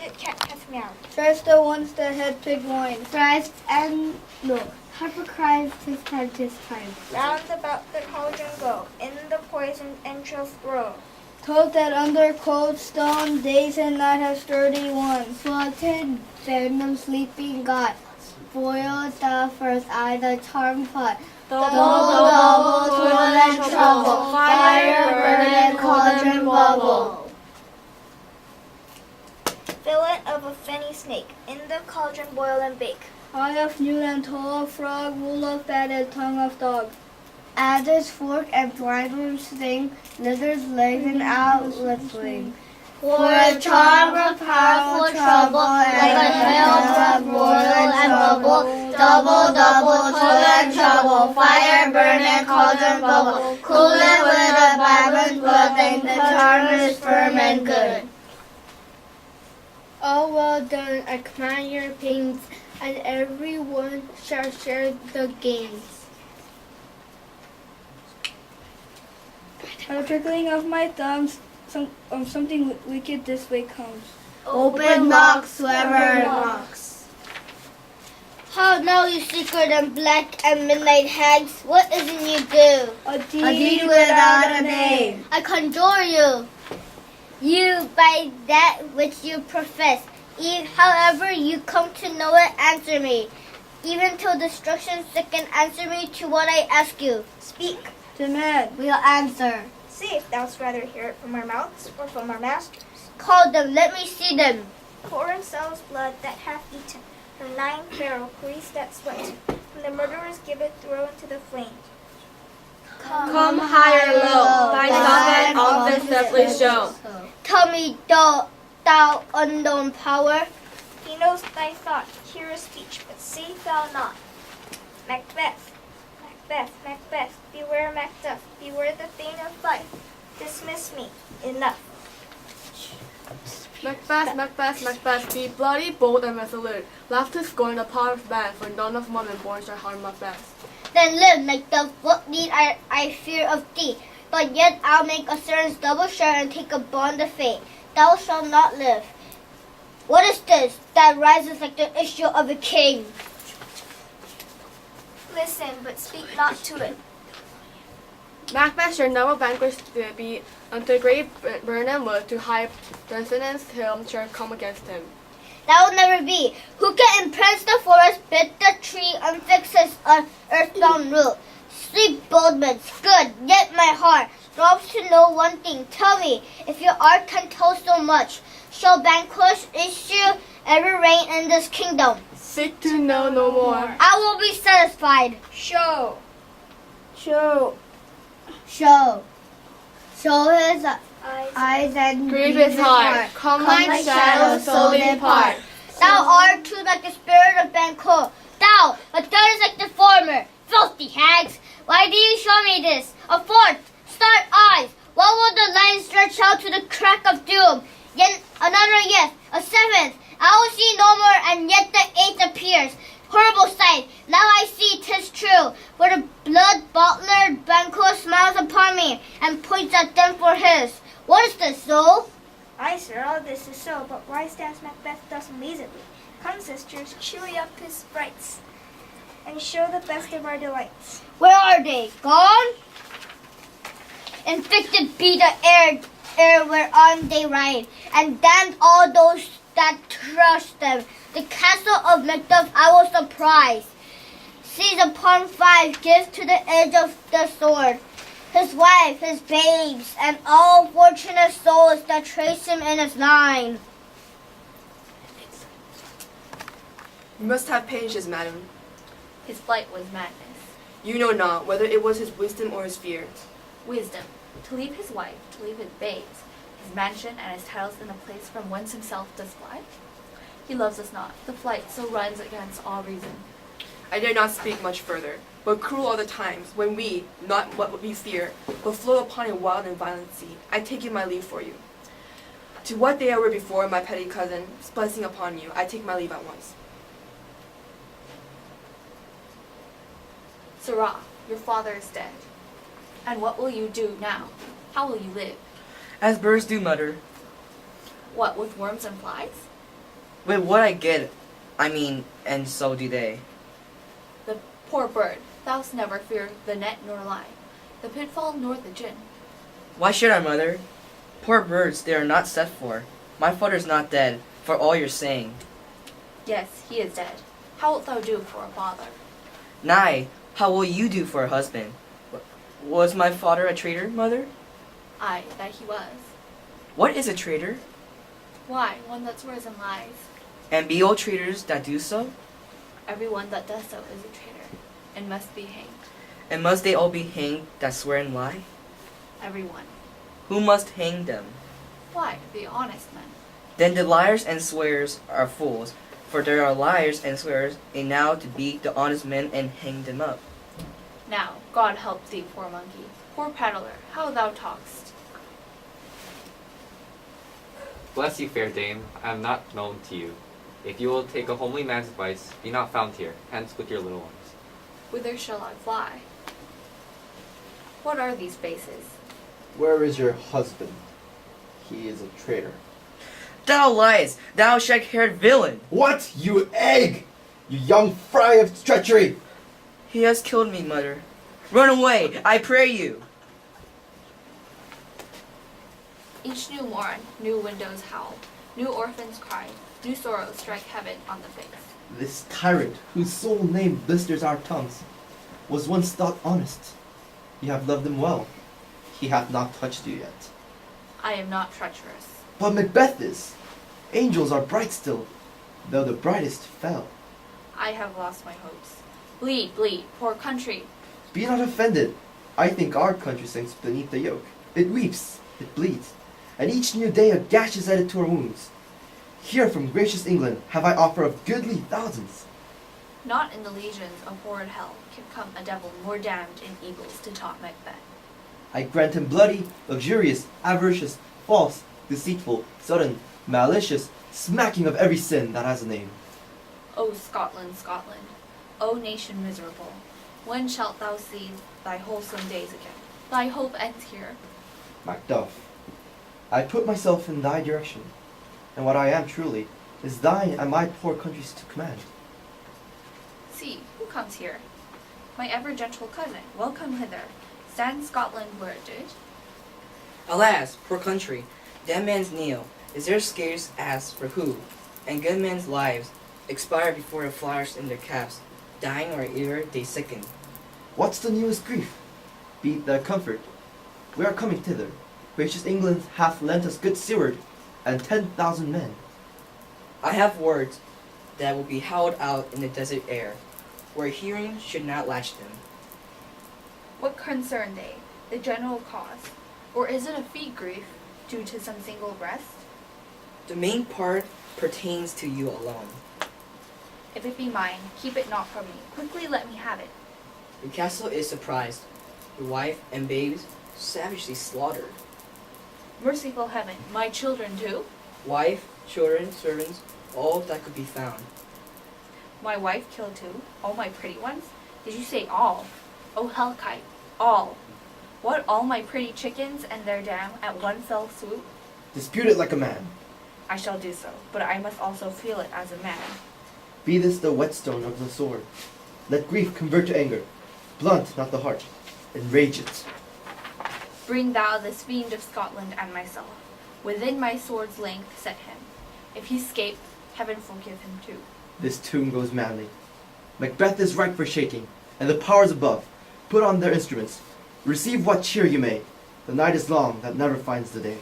Two-legged cat has meowed. Thrice the once the head pig whined. Thrice and no. Harper cries, 'tis time, 'tis time. Round about the cauldron go, in the poisoned entrails grow. Told that under cold stone, days and night have sturdy one. Swatted venom sleeping got. Spoiled the first eye, the charm pot. Double, toil and trouble. Fire, burn, and cauldron bubble. Fillet of a fenny snake, in the cauldron boil and bake. Eye of newt and toe of frog, wool of bat and tongue of dog. Adder's fork and bridegroom sting, lizard's legs and outlet fling. For a charm of powerful trouble, like a hail of royal and bubble, double, toil and trouble, fire, burn, and cauldron bubble, cool it with a vibrant blood, and the charm is firm and good. All well done, I command your pains, and everyone shall share the gains. At the trickling of my thumbs, something wicked this way comes. Open knocks, whoever knocks. How now, you secret and black and midnight hags, what isn't you do? A deed without a name. I conjure you. You by that which you profess. However you come to know it, answer me. Even till destruction sicken, answer me to what I ask you. Speak. Demand. We'll answer. Say if thou'st rather hear it from our mouths or from our masters. Call them, let me see them. Pour in Saul's blood that hath eaten. From 9 Pharaoh, grease that sweat. From the murderers give it, throw into the flames. Come high or low, thy song and office deftly show. Tell me, thou unknown power. He knows thy thought, hear a speech, but say thou not. Macbeth, Macbeth, Macbeth, beware Macduff, beware the bane of life. Dismiss me, enough. Macbeth, Macbeth, Macbeth, be bloody, bold, and resolute. Laugh to scorn the power of man, for none of woman born shall harm Macbeth. Then live, Macduff, what need I fear of thee? But yet I'll make assurance double sure and take a bond of fate. Thou shalt not live. What is this that rises like the issue of a king? Listen, but speak not to it. Macbeth shall never vanquish the be until great Birnam wood to high Resonance Hill shall come against him. That will never be. Who can impress the forest, bid the tree, unfix his earthbound root? Sleep, boldman, good, yet my heart throbs to know one thing. Tell me, if your art can tell so much, shall vanquish issue ever reign in this kingdom? Seek to know no more. I will be satisfied. Show. Show. Show his eyes and Grieve his heart. Come like shadows slowly depart. Thou art too like the spirit of Banquo. Thou, a third is like the former. Filthy hags, why do you show me this? A fourth, start eyes. What will the line stretch out to the crack of doom? Yet another yes, a seventh. I will see no more, and yet the eighth appears. Horrible sight, now I see 'tis true. For the blood-butler Banquo smiles upon me, and points at them for his. What is this, soul? Aye, sir, all this is so, but why stands Macbeth thus amazedly? Come, sisters, cheery up his sprites, and show the best of our delights. Where are they? Gone? Infected be the air whereon they ride, and damned all those that trust them. The castle of Macduff I will surprise. Seize upon 5, give to the edge of the sword his wife, his babes, and all fortunate souls that trace him in his line. You must have patience, madam. His flight was madness. You know not whether it was his wisdom or his fear. Wisdom, to leave his wife, to leave his babes, his mansion and his titles in a place from whence himself does fly. He loves us not. The flight so runs against all reason. I dare not speak much further, but cruel are the times when we, not what we fear, but float upon a wild and violent sea. I take my leave for you. To what they were before, my petty cousin, blessing upon you, I take my leave at once. Sirrah, your father is dead. And what will you do now? How will you live? As birds do mutter. What, with worms and flies? With what I get, and so do they. The poor bird, thou'st never fear the net nor lie, the pitfall nor the gin. Why should I, mother? Poor birds, they are not set for. My father's not dead, for all you're saying. Yes, he is dead. How wilt thou do for a father? Nay, how will you do for a husband? Was my father a traitor, mother? Aye, that he was. What is a traitor? Why, one that swears and lies. And be all traitors that do so? Every one that does so is a traitor, and must be hanged. And must they all be hanged that swear and lie? Every one. Who must hang them? Why, the honest men. Then the liars and swearers are fools, for there are liars and swearers enow to beat the honest men and hang them up. Now, God help thee, poor monkey, poor paddler, how thou talk'st. Bless you, fair dame, I am not known to you. If you will take a homely man's advice, be not found here, hence with your little ones. Whither shall I fly? What are these faces? Where is your husband? He is a traitor. Thou liest, thou shag-haired villain! What, you egg? You young fry of treachery! He has killed me, mother. Run away, I pray you! Each new morn, new windows howl, new orphans cry, new sorrows strike heaven on the face. This tyrant, whose sole name blisters our tongues, was once thought honest. You have loved him well. He hath not touched you yet. I am not treacherous. But Macbeth is. Angels are bright still, though the brightest fell. I have lost my hopes. Bleed, bleed, poor country. Be not offended. I think our country sinks beneath the yoke. It weeps, it bleeds, and each new day a gash is added to our wounds. Here from gracious England have I offer of goodly thousands. Not in the legions of horrid hell can come a devil more damned in eagles to taunt Macbeth. I grant him bloody, luxurious, avaricious, false, deceitful, sudden, malicious, smacking of every sin that has a name. O Scotland, Scotland, O nation miserable, when shalt thou see thy wholesome days again? Thy hope ends here. Macduff, I put myself in thy direction, and what I am truly is thine and my poor country's to command. See, who comes here? My ever gentle cousin, welcome hither. Stand Scotland where it did. Alas, poor country, dead men's kneel, is there scarce asked for who, and good men's lives expire before the flowers in their caps, dying or ere they sicken. What's the newest grief? Be it thy comfort. We are coming thither. Gracious England hath lent us good steward, and 10,000 men. I have words that will be howled out in the desert air, where hearing should not latch them. What concern they? The general cause? Or is it a feet grief due to some single breast? The main part pertains to you alone. If it be mine, keep it not from me. Quickly let me have it. Your castle is surprised, your wife and babes savagely slaughtered. Merciful heaven, my children too? Wife, children, servants, all that could be found. My wife killed too? All my pretty ones? Did you say all? Oh hellkite, all. What, all my pretty chickens and their dam at one fell swoop? Dispute it like a man. I shall do so, but I must also feel it as a man. Be this the whetstone of the sword. Let grief convert to anger. Blunt not the heart. Enrage it. Bring thou this fiend of Scotland and myself. Within my sword's length set him. If he scape, heaven forgive him too. This tune goes madly. Macbeth is ripe for shaking, and the powers above put on their instruments. Receive what cheer you may. The night is long that never finds the day.